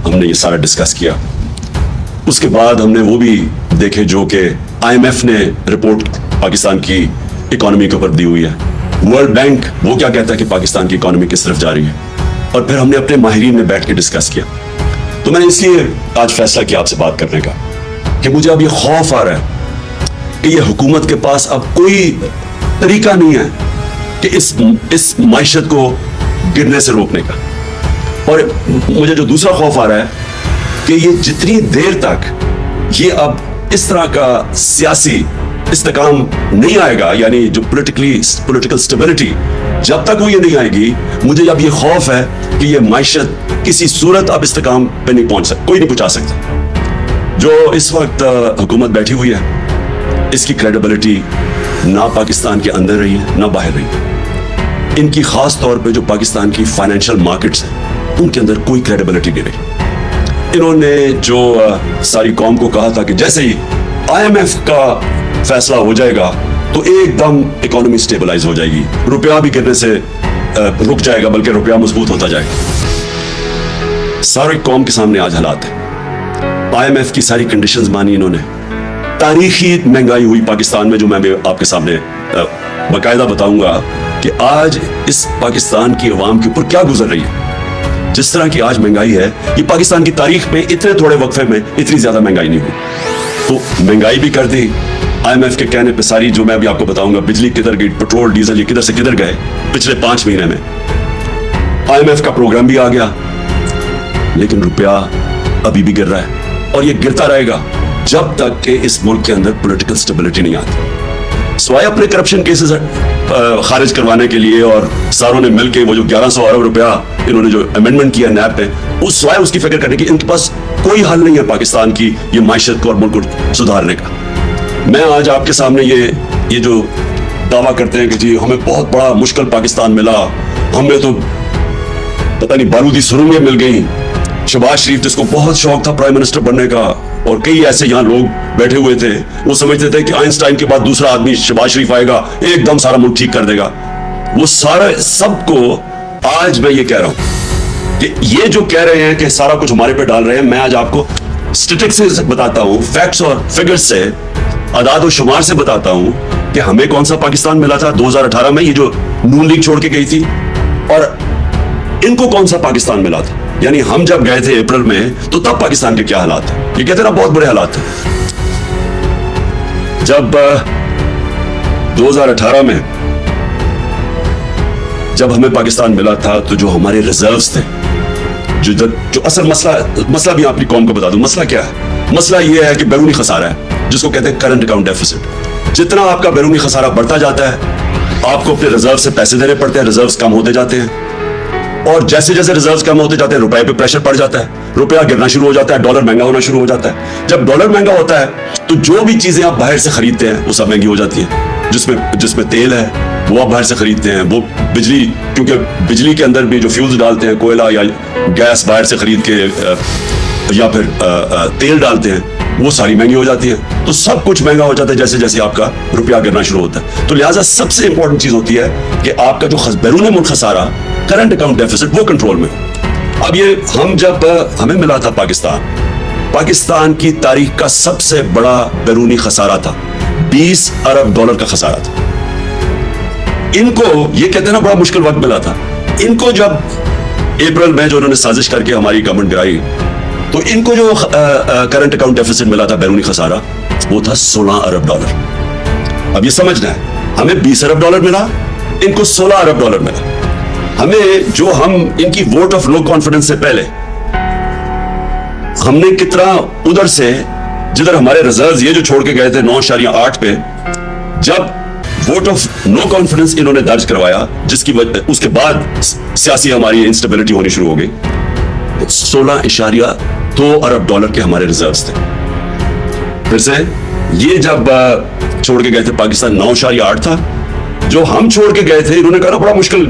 हमने ये सारा डिस्कस किया। उसके बाद हमने वो भी देखे जो कि IMF ने रिपोर्ट पाकिस्तान की इकोनॉमी के ऊपर दी हुई है। वर्ल्ड बैंक वो क्या कहता है कि पाकिस्तान की इकोनॉमी किस तरफ जा रही है, और फिर हमने अपने माहिरीन में बैठ के डिस्कस किया। तो मैंने इसलिए आज फैसला किया आपसे बात करने का कि मुझे अब ये खौफ आ रहा है कि ये हुकूमत के पास अब कोई तरीका नहीं है कि इस माइशत को गिरने से रोकने का। और मुझे जो दूसरा खौफ आ रहा है कि ये जितनी देर तक ये अब इस तरह का सियासी इस्तेकाम नहीं आएगा, यानी जो पॉलिटिकल स्टेबिलिटी, जब तक वो ये नहीं आएगी, मुझे अब ये खौफ है कि ये माइशत किसी सूरत अब इस्तेकाम पे नहीं पहुंच सकता, कोई नहीं पहुंचा सकता। जो इस वक्त हुकूमत बैठी हुई है, इसकी क्रेडिबिलिटी ना पाकिस्तान के अंदर रही है ना बाहर रही है। इनकी खास तौर पे जो पाकिस्तान की फाइनेंशियल मार्केट्स हैं, उनके अंदर कोई क्रेडिबिलिटी नहीं रही। इन्होंने जो सारी कौम को कहा था कि जैसे ही IMF का फैसला हो जाएगा तो एकदम इकोनॉमी स्टेबलाइज हो जाएगी, रुपया भी गिरने से रुक जाएगा, बल्कि रुपया मजबूत होता जाएगा। सारी कौम के सामने आज हालात है। IMF की सारी कंडीशंस मानी इन्होंने। तारीखी महंगाई हुई पाकिस्तान में, जो मैं भी आपके सामने बाकायदा बताऊंगा कि आज इस पाकिस्तान की अवाम के ऊपर क्या गुजर रही है। जिस तरह की आज महंगाई है, ये पाकिस्तान की तारीख में इतने थोड़े वक्फे में इतनी ज्यादा महंगाई नहीं हुई। तो महंगाई भी कर दी IMF के कहने पे सारी, जो मैं अभी आपको बताऊंगा, बिजली किधर गई, पेट्रोल डीजल ये किधर से किधर गए पिछले 5 महीने में। IMF का प्रोग्राम भी आ गया, लेकिन रुपया अभी भी गिर रहा है और ये गिरता रहेगा जब तक कि इस मुल्क के अंदर पॉलिटिकल स्टेबिलिटी नहीं आती। स्वाय अपने करप्शन केसेस खारिज करवाने के लिए और सारों ने मिलकर वो जो 1100 अरब रुपया इन्होंने जो अमेंडमेंट किया नैब पे, उस स्वाय उसकी फिक्र करने की इनके पास कोई हल नहीं है पाकिस्तान की ये माइशत को और मुल्क को सुधारने का। मैं आज आपके सामने ये जो दावा करते हैं कि जी हमें बहुत बड़ा मुश्किल पाकिस्तान मिला, हमें तो पता नहीं बारूदी सुरंगें मिल गई। शहबाज शरीफ जिसको बहुत शौक था प्राइम मिनिस्टर बनने का, और कई ऐसे यहाँ लोग बैठे हुए थे, वो समझते थे कि आइंस्टाइन के बाद दूसरा आदमी शहबाज शरीफ आएगा, एकदम सारा मुल्क ठीक कर देगा। वो सारा सबको आज मैं ये कह रहा हूं कि ये जो कह रहे हैं कि सारा कुछ हमारे पे डाल रहे हैं, मैं आज आपको स्टैटिस्टिक्स से बताता हूं, फैक्ट्स और फिगर्स से, अदाद और शुमार से बताता हूं कि हमें कौन सा पाकिस्तान मिला था 2018 में, ये जो नून लीग छोड़ के गई थी, और इनको कौन सा पाकिस्तान मिला था। यानी हम जब गए थे अप्रैल में, तो तब पाकिस्तान के क्या हालात थे। ये कहते ना बहुत बुरे हालात थे। जब 2018 में जब हमें पाकिस्तान मिला था, तो जो हमारे रिजर्व्स थे, जो असल मसला भी अपनी कौम को बता दूं, मसला क्या है। मसला ये है कि बैरूनी खसारा है, जिसको कहते हैं करंट अकाउंट डेफिसिट। जितना आपका बैरूनी खसारा बढ़ता जाता है, आपको अपने रिजर्व से पैसे देने पड़ते हैं, रिजर्व्स कम होते जाते हैं, और जैसे जैसे रिजर्व्स कम होते जाते हैं, रुपए पे प्रेशर पड़ जाता है, रुपया गिरना शुरू हो जाता है, डॉलर महंगा होना शुरू हो जाता है। जब डॉलर महंगा होता है, तो जो भी चीजें आप बाहर से खरीदते हैं वो सब महंगी हो जाती है। जिसमें तेल है वो आप बाहर से खरीदते हैं, वो बिजली, क्योंकि बिजली के अंदर भी जो फ्यूल्स डालते हैं, कोयला या गैस बाहर से खरीद के या फिर तेल डालते हैं, वो सारी महंगी हो जाती है। तो सब कुछ महंगा हो जाता है जैसे जैसे आपका रुपया गिरना शुरू होता है। तो लिहाजा सबसे इंपॉर्टेंट चीज होती है कि आपका जो बैरून मुल्क खसारा, करंट अकाउंट डेफिसिट, वो कंट्रोल में हो। अब ये हम जब हमें मिला था पाकिस्तान की तारीख का सबसे बड़ा बैरूनी खसारा था, 20 अरब डॉलर का खसारा था। इनको ये कहते हैं ना बड़ा मुश्किल वक्त मिला था। इनको जब अप्रैल में जो उन्होंने साजिश करके हमारी गवर्नमेंट गिराई, तो इनको जो करंट अकाउंट डेफिसिट मिला था, बैरूनी खसारा, वो था 16 अरब डॉलर। अब ये समझना है, हमें 20 अरब डॉलर मिला, इनको 16 अरब डॉलर मिला। हमें जो हम इनकी वोट ऑफ नो कॉन्फिडेंस से पहले हमने कितना उधर से, जिधर हमारे रिजर्व्स ये जो छोड़ के गए थे 9.8 पे, जब वोट ऑफ नो कॉन्फिडेंस इन्होंने दर्ज करवाया, जिसकी वजह उसके बाद सियासी हमारी इंस्टेबिलिटी होनी शुरू हो गई, 16.2 अरब डॉलर के हमारे रिजर्व्स थे। फिर से ये जब छोड़ के गए थे पाकिस्तान 9.8 था, जो हम छोड़ के गए थे इन्होंने कहा बड़ा मुश्किल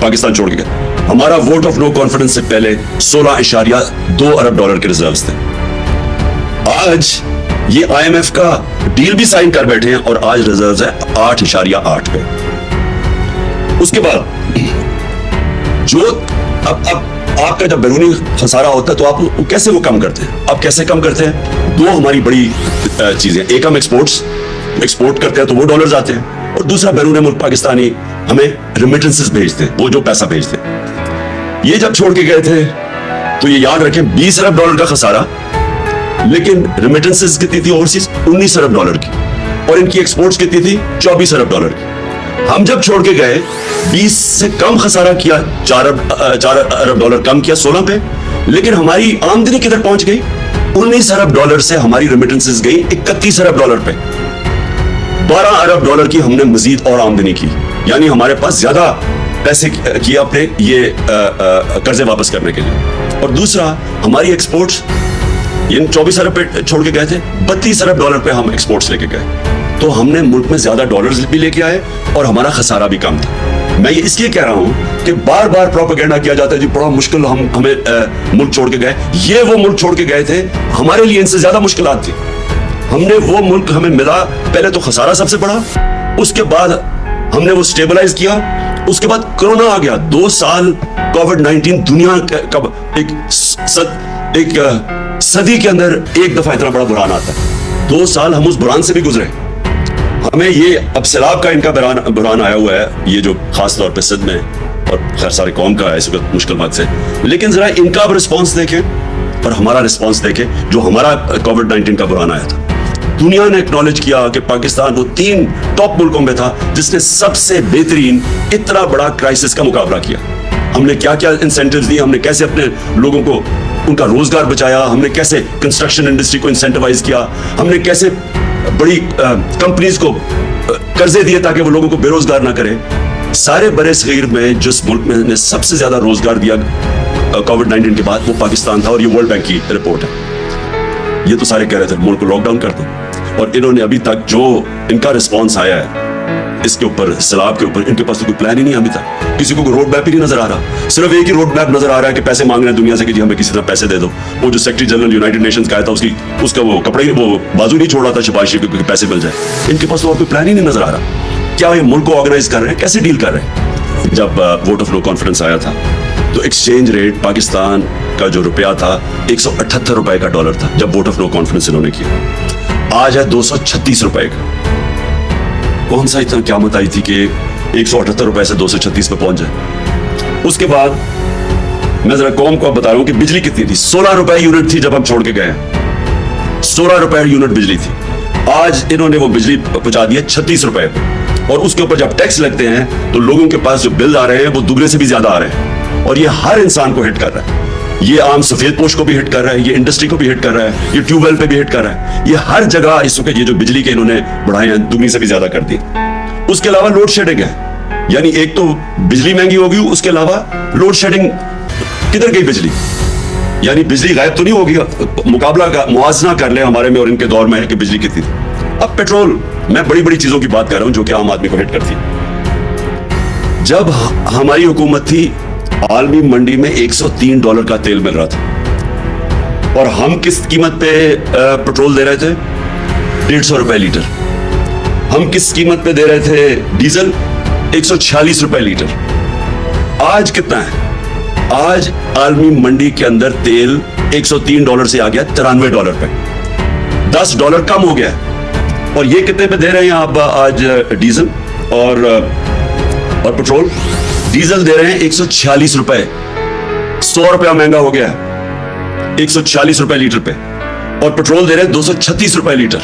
पाकिस्तान छोड़ के गए। हमारा वोट ऑफ नो कॉन्फिडेंस से पहले 16.2 अरब डॉलर के रिजर्व्स थे। आज ये IMF का डील भी साइन कर बैठे हैं और आज रिजर्व्स है 8.8 पे। उसके बाद जो अब आपका जब बैरूनी खसारा होता है तो आप कैसे वो कम करते हैं? आप कैसे कम करते हैं? दो हमारी बड़ी चीजें, एक हम एक्सपोर्ट करते हैं तो वो डॉलर्स आते हैं, और दूसरा बैरून मुल्क पाकिस्तानी हमें रिमिटेंसेस भेजते हैं, वो जो पैसा भेजते हैं। ये जब छोड़ के गए थे तो ये याद रखें 20 अरब डॉलर का खसारा, लेकिन रिमिटेंसेस कितनी थी ओवरसीज? 19 अरब डॉलर की, और इनकी एक्सपोर्ट्स कितनी थी? 24 अरब डॉलर की। हम जब छोड़ के गए 20 से कम खसारा किया, 4 अरब डॉलर कम किया 16 पे, लेकिन हमारी आमदनी किधर पहुंच गई? 19 अरब डॉलर से हमारी रेमिटेंसेस गई 31 अरब डॉलर पे। 12 अरब डॉलर की हमने मजीद और आमदनी की, यानी हमारे पास ज्यादा पैसे किए अपने ये कर्जे वापस करने के लिए। और दूसरा, हमारी एक्सपोर्ट्स इन 24 अरब पे छोड़ के गए थे, 32 अरब डॉलर पे हम एक्सपोर्ट्स लेके गए, तो हमने मुल्क में ज्यादा डॉलर्स भी लेके आए और हमारा खसारा भी कम था। मैं ये इसलिए कह रहा हूं कि बार बार प्रोपेगेंडा किया जाता है जी बड़ा मुश्किल हमें मुल्क छोड़ के गए। ये वो मुल्क छोड़ के गए थे, हमारे लिए इनसे ज्यादा मुश्किलात थी। हमने वो मुल्क हमें मिला, पहले तो खसारा सबसे बड़ा, उसके बाद हमने वो स्टेबलाइज किया, उसके बाद कोरोना आ गया। 2 साल कोविड-19 दुनिया का एक सदी के अंदर एक दफा इतना बड़ा बुरान आता है। 2 साल हम उस बुरान से भी गुजरे। हमें ये अब सैलाब का इनका बुरान आया हुआ है, ये जो खास तौर पे सिंध में और खैर सारे कौम का है इस वक्त मुश्किल वक्त से, लेकिन जरा इनका अब रिस्पॉन्स देखें और हमारा रिस्पॉन्स देखें जो हमारा कोविड-19 का बुरान आया था। दुनिया ने एक्नॉलेज किया कि पाकिस्तान वो 3 टॉप मुल्कों में था जिसने सबसे बेहतरीन इतना बड़ा क्राइसिस का मुकाबला किया। हमने क्या क्या इंसेंटिव्स दिए, हमने कैसे अपने लोगों को उनका रोजगार बचाया, हमने कैसे कंस्ट्रक्शन इंडस्ट्री को इंसेंटिवाइज किया, हमने कैसे बड़ी कंपनीज को कर्जे दिए ताकि वो लोगों को बेरोजगार ना करें। सारे बड़े सगीर में जिस मुल्क में ने सबसे ज्यादा रोजगार दिया कोविड-19 के बाद वो पाकिस्तान था, और ये वर्ल्ड बैंक की रिपोर्ट है। ये तो सारे कह रहे थे मुल्क को लॉकडाउन कर दो, और इन्होंने अभी तक जो इनका रिस्पॉन्स आया है इसके ऊपर, सैलाब के ऊपर, इनके पास तो कोई प्लान ही नहीं अभी तक। किसी को रोड मैप ही नहीं नजर आ रहा। सिर्फ एक ही रोड मैप नजर आ रहा है कि पैसे मांग रहे हैं दुनिया से कि जी हमें किसी तरह पैसे दे दो। वो जो सेक्रेटरी जनरल यूनाइटेड नेशंस का आया था उसका वो कपड़े वो बाजू नहीं छोड़ रहा था सिपाही क्योंकि पैसे मिल जाए। इनके पास तो और कोई प्लान ही नहीं नजर आ रहा। क्या ये मुल्क को ऑर्गेनाइज कर रहे हैं? कैसे डील कर रहे हैं? जब वोट ऑफ नो कॉन्फ्रेंस आया था तो एक्सचेंज रेट पाकिस्तान का जो रुपया था 178 रुपए का डॉलर था जब वोट ऑफ नो कॉन्फ्रेंस इन्होंने किया। आज है 236 रुपए का। कौन सा इतना क़यामत आई थी कि 178 रुपए से 236 पे पहुंच जाए। उसके बाद मैं जरा कौम को बता रहा हूं कि बिजली कितनी थी। 16 रुपए यूनिट थी जब हम छोड़ के गए। 16 रुपए यूनिट बिजली थी। आज इन्होंने वो बिजली पहुंचा दी है 36 रुपए पे, और उसके ऊपर जब टैक्स लगते हैं तो लोगों के पास जो बिल आ रहे हैं वो दुगने से भी ज्यादा आ रहे हैं, और ये हर इंसान को हिट कर रहा है। ये आम सफेद पोश को भी हिट कर रहा है, ये इंडस्ट्री को भी हिट कर रहा है, ये ट्यूबवेल पे भी हिट कर रहा है। ये हर जगह इस वक्त ये जो बिजली के इन्होंने बढ़ाए हैं दुगनी से भी ज्यादा कर दी। उसके अलावा लोड शेडिंग है, यानी एक तो बिजली महंगी होगी, उसके अलावा लोड शेडिंग। किधर गई बिजली? यानी बिजली गायब तो नहीं होगी। मुकाबला का मुआवजा कर ले हमारे में और इनके दौर में है कि बिजली कितनी थी। अब पेट्रोल, मैं बड़ी बड़ी चीजों की बात कर रहा हूं जो कि आम आदमी को हिट करती है। जब हमारी हुकूमत थी आलमी मंडी में $103 का तेल मिल रहा था, और हम किस कीमत पे पेट्रोल दे रहे थे? 150 रुपए लीटर। हम किस कीमत पे दे रहे थे डीजल? 146 रुपए लीटर। आज कितना है? आज आलमी मंडी के अंदर तेल $103 से आ गया $93 पे। $10 कम हो गया। और ये कितने पे दे रहे हैं आप आज डीजल और पेट्रोल? डीजल दे रहे हैं 146 रुपए। 100 रुपया महंगा हो गया 146 रुपए लीटर पे, और पेट्रोल दे रहे हैं 236 रुपए लीटर।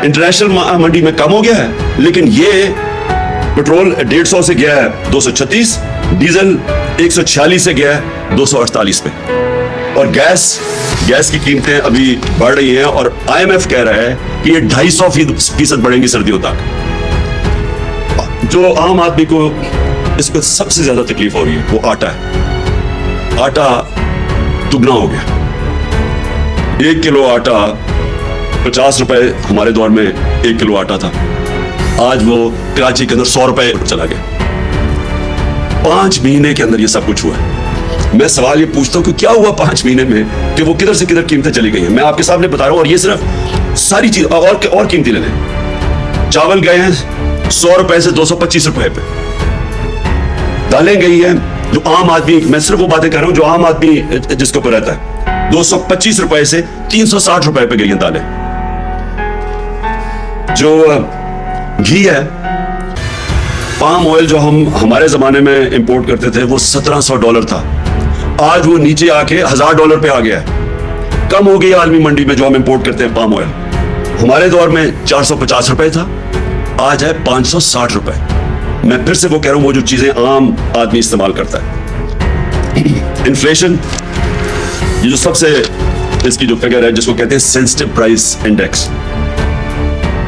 इंटरनेशनल मंडी में कम हो गया है, लेकिन ये पेट्रोल 150 से गया है 236, डीजल 146 से गया है 248 पे। और गैस की कीमतें अभी बढ़ रही हैं, और IMF कह रहा है कि ये 250% बढ़ेंगी सर्दियों तक। जो आम आदमी को इस पर सबसे ज्यादा तकलीफ हो रही है वो आटा है। आटा दुगना हो गया। 1 किलो आटा 50 रुपए हमारे दौर में 1 किलो आटा था, आज वो कराची के अंदर 100 रुपए चला गया। 5 महीने के अंदर ये सब कुछ हुआ है। मैं सवाल ये पूछता हूं कि क्या हुआ 5 महीने में कि वो किधर से किधर कीमतें चली गई हैं। मैं आपके सामने बता रहा हूं, और ये सिर्फ सारी चीज और कीमती ले लें। चावल गए हैं 100 रुपए से 225 रुपए पे, दालें गई हैं जो आम आदमी, मैं सिर्फ वो बातें कर रहा हूं जो आम आदमी जिसके ऊपर रहता है, 225 रुपए से 360 रुपए पे गई हैं दालें। जो घी है, पाम ऑयल जो हम हमारे जमाने में इंपोर्ट करते थे वो $1700 था, आज वो नीचे आके $1000 पे आ गया है। कम हो गई आलमी मंडी में जो हम इंपोर्ट करते हैं पाम ऑयल। हमारे दौर में 450 रुपए था, आज है 560 रुपए। मैं फिर से वो कह रहा हूं, वो जो चीजें आम आदमी इस्तेमाल करता है। इन्फ्लेशन, ये जो सबसे इसकी जो फिगर है जिसको कहते हैं सेंसिटिव प्राइस इंडेक्स,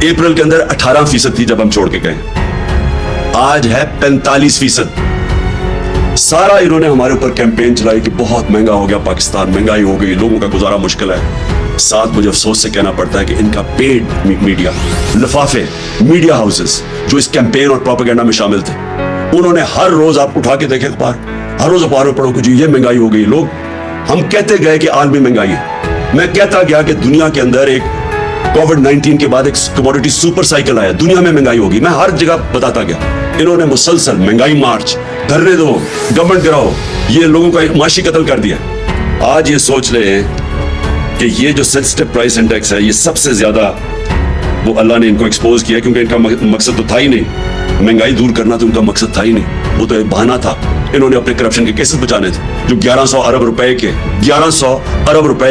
अप्रैल के अंदर 18% थी जब हम छोड़ के गए, आज है 45%। सारा इन्होंने हमारे ऊपर कैंपेन चलाई कि बहुत महंगा हो गया पाकिस्तान, महंगाई हो गई, लोगों का गुजारा मुश्किल है। साथ मुझे अफसोस से कहना पड़ता है कि इनका पेड मीडिया, लिफाफे, मीडिया हाउसेस जो इस कैंपेन और प्रोपेगेंडा में शामिल थे, उन्होंने हर रोज, आप उठा के देखें अखबार, हर रोज अखबार में पढ़ो कि जी ये महंगाई हो गई। लोग, हम कहते गए कि आलमी महंगाई है, मैं कहता गया कि दुनिया के अंदर एक कोविड-19 के बाद एक कमोडिटी सुपर साइकिल आया, दुनिया में महंगाई होगी, मैं हर जगह बताता गया। इन्होंने मुसलसल महंगाई मार्च, धरने दो, गवर्नमेंट गिराओ, ये लोगों का माशी कत्ल कर दिया। आज ये सोच रहे हैं कि ये जो सेंसिटिव प्राइस इंडेक्स है, ये सबसे ज्यादा वो अल्लाह ने इनको एक्सपोज किया, क्योंकि इनका मकसद तो था ही नहीं, महंगाई दूर करना तो उनका मकसद था ही नहीं, वो तो एक बहाना था। इन्होंने अपने करप्शन के केसेस बचाने थे, जो 1100 अरब रुपए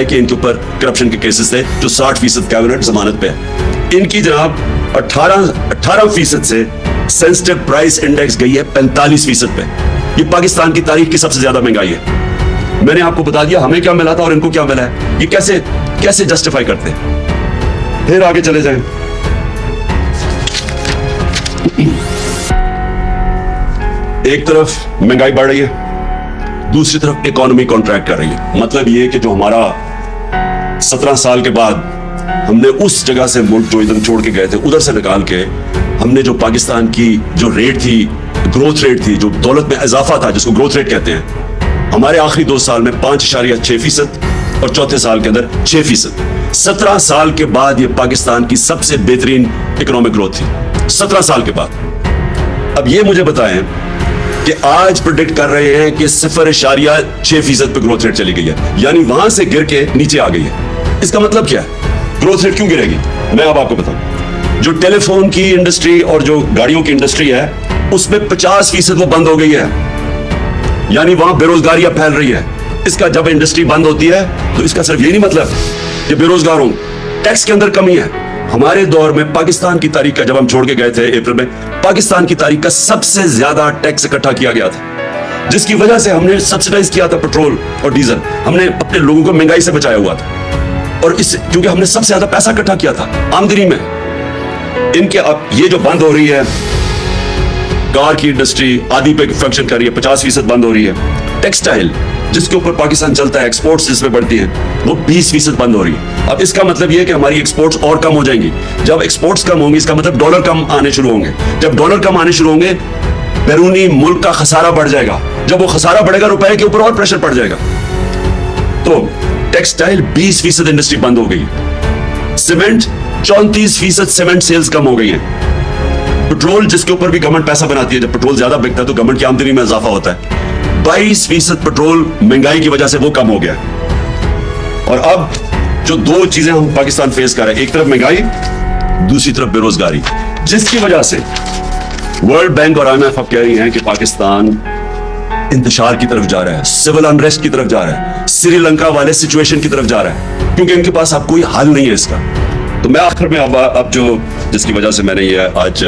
के इनके ऊपर करप्शन के केसेस थे, जो 60% कैबिनेट जमानत पे है। इनकी जनाब 18% से सेंसिटिव प्राइस इंडेक्स गई है 45% पे। ये पाकिस्तान की तारीख की सबसे ज्यादा महंगाई है। मैंने आपको बता दिया हमें क्या मिला था और इनको क्या मिला है, ये कैसे जस्टिफाई करते हैं। फिर आगे चले जाएं। एक तरफ महंगाई बढ़ रही है, दूसरी तरफ इकोनॉमी कॉन्ट्रैक्ट कर रही है। मतलब ये कि जो हमारा 17 साल के बाद हमने उस जगह से मुल्क जो इधर छोड़ के गए थे, उधर से निकाल के हमने जो पाकिस्तान की जो रेट थी, ग्रोथ रेट थी, जो दौलत में इजाफा था, जिसको ग्रोथ रेट कहते हैं, हमारे आखिरी 2 साल में 5.6% और चौथे साल के अंदर 6%। 17 साल के बाद ये पाकिस्तान की सबसे बेहतरीन इकोनॉमिक ग्रोथ थी, 17 साल के बाद। अब ये मुझे बताएं कि आज प्रेडिक्ट कर रहे हैं कि 0.6% पे ग्रोथ रेट चली गई है, यानी वहां से गिर के नीचे आ गई है। इसका मतलब क्या है? ग्रोथ रेट क्यों गिरेगी? मैं अब आपको बताऊं। जो टेलीफोन की इंडस्ट्री और जो गाड़ियों की इंडस्ट्री है, उसमें 50% वो बंद हो गई है, यानी वहां बेरोजगारी अब फैल रही है। इसका जब इंडस्ट्री बंद होती है तो इसका सिर्फ ये नहीं मतलब कि बेरोजगार हों, टैक्स के अंदर कमी है। हमारे दौर में पाकिस्तान की तारीख का, जब हम छोड़ के गए थे अप्रैल में, पाकिस्तान की तारीख का सबसे ज्यादा टैक्स इकट्ठा किया गया था, जिसकी वजह से हमने सब्सिडाइज किया था पेट्रोल और डीजल, हमने अपने लोगों को महंगाई से बचाया हुआ था। और इस क्योंकि हमने सबसे ज्यादा पैसा इकट्ठा किया था आमदनी में। इनके अब ये जो बंद हो रही है, कार की इंडस्ट्री आधी पे फंक्शन कर रही है, 50% बंद हो रही है। टेक्सटाइल जिसके ऊपर पाकिस्तान चलता है, एक्सपोर्ट्स जिसमें बढ़ती हैं, वो 20% बंद हो रही है। अब इसका मतलब ये है कि हमारी एक्सपोर्ट्स और कम हो जाएंगी। जब एक्सपोर्ट्स कम होंगी, इसका मतलब डॉलर कम आने शुरू होंगे। जब डॉलर कम आने शुरू होंगे, बैरूनी मुल्क का खसारा बढ़ जाएगा। जब वो खसारा बढ़ेगा, रुपए के ऊपर और प्रेशर पड़ जाएगा। तो टेक्सटाइल 20% इंडस्ट्री बंद हो गई। सीमेंट 34% सीमेंट सेल्स कम हो गई है। पेट्रोल जिसके ऊपर भी गवर्नमेंट पैसा बनाती है, जब पेट्रोल ज्यादा बिकता है तो गवर्नमेंट की आमदनी में इजाफा होता है। 22% पेट्रोल महंगाई की वजह से वो कम हो गया। और अब जो दो चीजें हम पाकिस्तान फेस कर रहे हैं, एक तरफ महंगाई, दूसरी तरफ बेरोजगारी, जिसकी वजह से वर्ल्ड बैंक और IMF अब कह रही हैं कि पाकिस्तान इंतशार की तरफ जा रहा है, सिविल अनरेस्ट की तरफ जा रहा है, श्रीलंका वाले सिचुएशन की तरफ जा रहा है, क्योंकि इनके पास अब कोई हल नहीं है इसका। तो मैं आखिर में अब जो जिसकी वजह से मैंने ये आज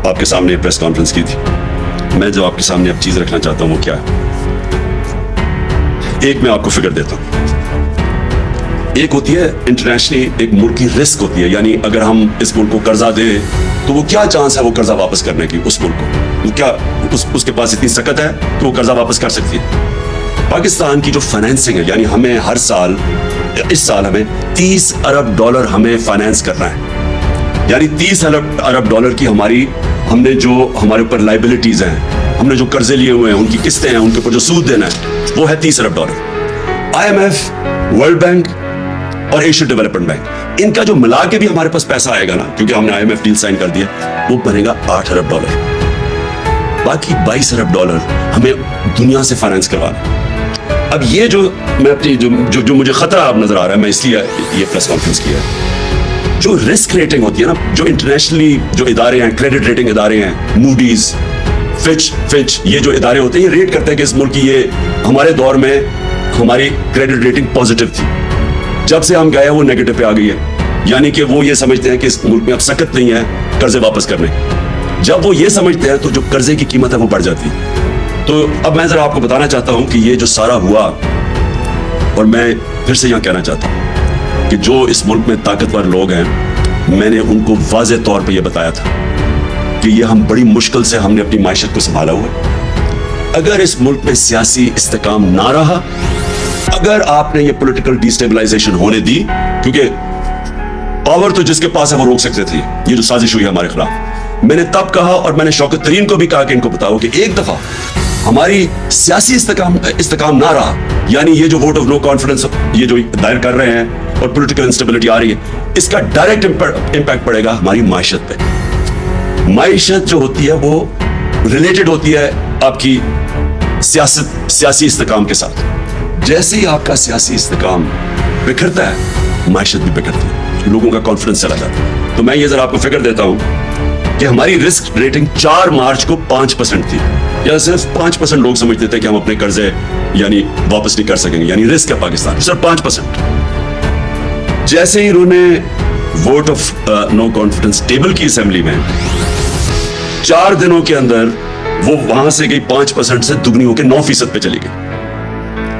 आपके सामने प्रेस कॉन्फ्रेंस की थी, मैं जो आपके सामने अब चीज रखना चाहता हूं वो क्या है। एक मैं आपको फिगर देता हूं। एक होती है इंटरनेशनली, एक मुल्क की रिस्क होती है, यानी अगर हम इस मुल्क को कर्जा दें तो वो क्या चांस है वो कर्जा वापस करने की, उस मुल्क को, वो क्या उसके पास इतनी सकत है कि वो कर्जा वापस कर सकती है। पाकिस्तान की जो फाइनेंसिंग है, यानी हमें हर साल, इस साल हमें $30 अरब हमें फाइनेंस करना है, यानी $30 अरब की हमने जो हमारे ऊपर लाइबिलिटीज हैं, हमने जो कर्जे लिए हुए हैं, उनकी किस्तें हैं, उनके ऊपर जो सूद देना है, वो है $30 अरब। IMF, वर्ल्ड बैंक और एशियन डेवलपमेंट बैंक, इनका जो मिला के भी हमारे पास पैसा आएगा ना, क्योंकि हमने IMF डील साइन कर दिया, वो बनेगा $8 अरब। बाकी 22 अरब डॉलर हमें दुनिया से फाइनेंस करवाना है। अब ये जो मैं अपनी जो मुझे खतरा अब नजर आ रहा है, मैं इसलिए ये प्रेस कॉन्फ्रेंस किया है। जो रिस्क रेटिंग होती है ना, जो इंटरनेशनली जो इदारे हैं, क्रेडिट रेटिंग इदारे हैं, मूडीज, फिच, ये जो इदारे होते हैं, ये रेट करते हैं कि इस मुल्क की, ये हमारे दौर में हमारी क्रेडिट रेटिंग पॉजिटिव थी, जब से हम गए वो नेगेटिव पे आ गई है। यानी कि वो ये समझते हैं कि इस मुल्क में अब सकत नहीं है कर्जे वापस करने। जब वो ये समझते हैं तो जो कर्जे की कीमत है वो बढ़ जाती है। तो अब मैं जरा आपको बताना चाहता हूं कि ये जो सारा हुआ, और मैं फिर से यहां कहना चाहता हूं कि जो इस मुल्क में ताकतवर लोग हैं, मैंने उनको वाज़ेह तौर पे ये बताया था कि ये हम बड़ी मुश्किल से हमने अपनी माइशत को संभाला हुआ है। अगर इस मुल्क में सियासी इस्तेकाम ना रहा, अगर आपने ये पॉलिटिकल डिस्टेबलाइजेशन होने दी, क्योंकि पावर तो जिसके पास है वो रोक सकते थे ये जो साजिश हुई है हमारे खिलाफ। मैंने तब कहा और मैंने शौकत तरीन को भी कहा कि इनको बताओ कि एक दफा हमारी सियासी इस्तेकाम ना रहा, यानी ये जो वोट ऑफ नो कॉन्फिडेंस ये जो दायर कर रहे हैं और पॉलिटिकल इंस्टेबिलिटी आ रही है, इसका डायरेक्ट इंपैक्ट पड़ेगा हमारी माइशत पे। माइशत जो होती है वो रिलेटेड होती है आपकी सियासी इस्तेकाम के साथ। जैसे ही आपका सियासी इस्तेकाम बिखरता है, माइशत भी बिखरती है, लोगों का कॉन्फिडेंस चला जाता है। तो मैं ये जरा आपको फिगर देता हूं कि हमारी रिस्क रेटिंग 4 मार्च को 5% थी, या सिर्फ 5% लोग समझते थे कि हम अपने कर्जे यानी वापस नहीं कर सकेंगे, यानी रिस्क है पाकिस्तान, सिर्फ 5%। जैसे ही इन्होंने vote of no confidence table की असेंबली में, 4 दिनों के अंदर वो वहां से गई 5% से दुगनी होकर 9% पे चली गई,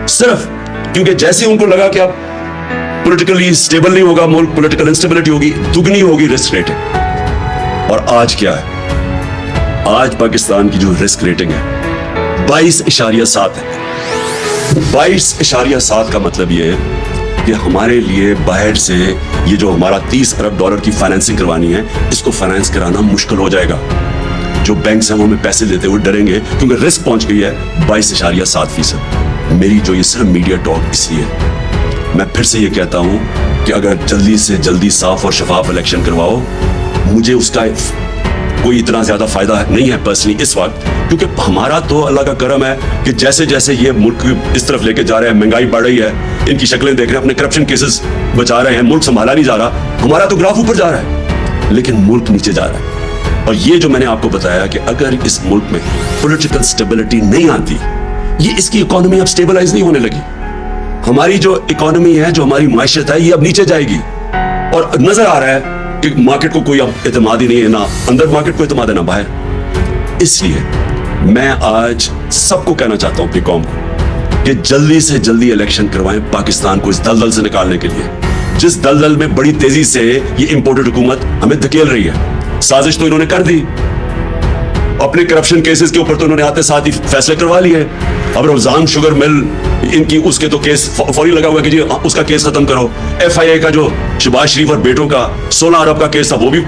सिर्फ क्योंकि जैसे उनको लगा कि अब पॉलिटिकली स्टेबल नहीं होगा मुल्क, पॉलिटिकल इंस्टेबिलिटी होगी, दुगनी होगी रिस्क रेटिंग। और आज क्या है? आज पाकिस्तान की जो रिस्क रेटिंग है 22.7 है। 22.7 का मतलब ये है कि हमारे लिए बाहर से ये जो हमारा 30 अरब डॉलर की फाइनेंसिंग करवानी है, इसको फाइनेंस कराना मुश्किल हो जाएगा। जो बैंक हैं वो हमें पैसे देते हुए डरेंगे, क्योंकि रिस्क पहुंच गई है 22.7%। मेरी जो ये सिर्फ मीडिया टॉक इसलिए, मैं फिर से ये कहता हूं कि अगर जल्दी से जल्दी साफ और शफाफ इलेक्शन करवाओ, मुझे उसका कोई इतना ज्यादा फायदा नहीं है पर्सनली इस वक्त, क्योंकि हमारा तो अल्लाह का करम है कि जैसे जैसे ये मुल्क इस तरफ लेके जा रहे हैं, महंगाई बढ़ रही है, इनकी शक्लें देख रहे हैं, अपने करप्शन केसेस बचा रहे हैं, मुल्क संभाला नहीं जा रहा, हमारा तो ग्राफ ऊपर जा रहा है, लेकिन मुल्क नीचे जा रहा है। और ये जो मैंने आपको बताया कि अगर इस मुल्क में पॉलिटिकल स्टेबिलिटी नहीं आती, ये इसकी इकोनॉमी अब स्टेबलाइज नहीं होने लगी। हमारी जो इकोनॉमी है, जो हमारी माइशत है, ये अब नीचे जाएगी। और नजर आ रहा है कि मार्केट को कोई अब एतमाद ही नहीं है, ना अंदर मार्केट को एतमाद है ना बाहर। इसलिए मैं आज सबको कहना चाहता हूं, अपनी कौम को, कि जल्दी से जल्दी इलेक्शन करवाएं पाकिस्तान को इस दलदल से निकालने के लिए, जिस दलदल में बड़ी तेजी से ये इंपोर्टेड हुकूमत हमें धकेल रही है। साजिश तो इन्होंने कर दी, अपने करप्शन केसेस के ऊपर तो इन्होंने आते साथ ही फैसले करवा लिए। अब रमजान शुगर मिल इनकी, उसके तो केस फौरी लगा हुआ है कि जी उसका केस खत्म करो। FIA का जो शहबाज शरीफ और बेटों का 16 अरब का केस था, वो भी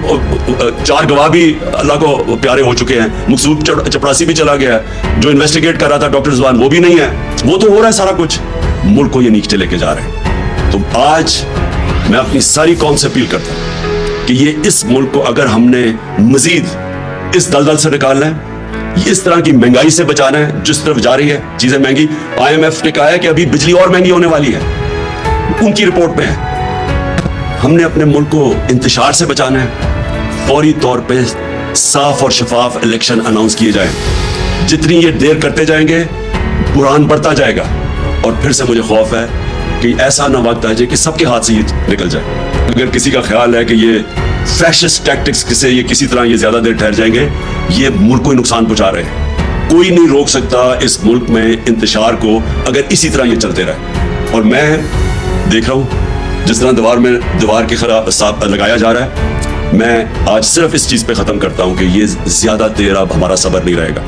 4 गवाह भी अल्लाह को प्यारे हो चुके हैं। मकसूद चपरासी भी चला गया है, जो इन्वेस्टिगेट कर रहा था डॉक्टर जुबान, वो भी नहीं है। वो तो हो रहा है सारा कुछ, मुल्क को ये नीचे लेके जा रहे हैं। तो आज मैं अपनी सारी कौम से अपील करता हूं कि ये इस मुल्क को अगर हमने मजीद इस दलदल से निकालना है, इस तरह की महंगाई से बचाना है, जिस तरफ जा रही है चीजें महंगी। IMF ने कहा है कि अभी बिजली और महंगी होने वाली है, उनकी रिपोर्ट में है। हमने अपने मुल्क को इंतशार से बचाना है। फौरी तौर पे साफ और शफाफ इलेक्शन अनाउंस किए जाएं। जितनी ये देर करते जाएंगे, बुरान बढ़ता जाएगा। और फिर से मुझे खौफ है कि ऐसा ना वक्त आ जाए कि सबके हाथ से ये निकल जाए। अगर किसी का ख्याल है कि ये फैशिस्ट टैक्टिक्स से ये किसी तरह ये ज्यादा देर ठहर जाएंगे, ये मुल्क को नुकसान पहुंचा रहे हैं। कोई नहीं रोक सकता इस मुल्क में इंतशार को, अगर इसी तरह ये चलते रहे। और मैं देख रहा हूं जिस तरह दीवार के खिलाफ साथ लगाया जा रहा है, मैं आज सिर्फ इस चीज पे खत्म करता हूं कि ये ज्यादा देर अब हमारा सब्र नहीं रहेगा।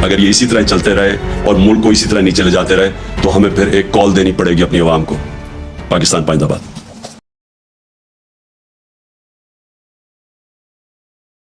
अगर ये इसी तरह चलते रहे और मुल्क को इसी तरह नीचे ले जाते रहे, तो हमें फिर एक कॉल देनी पड़ेगी अपनी आवाम को। पाकिस्तान जिंदाबाद।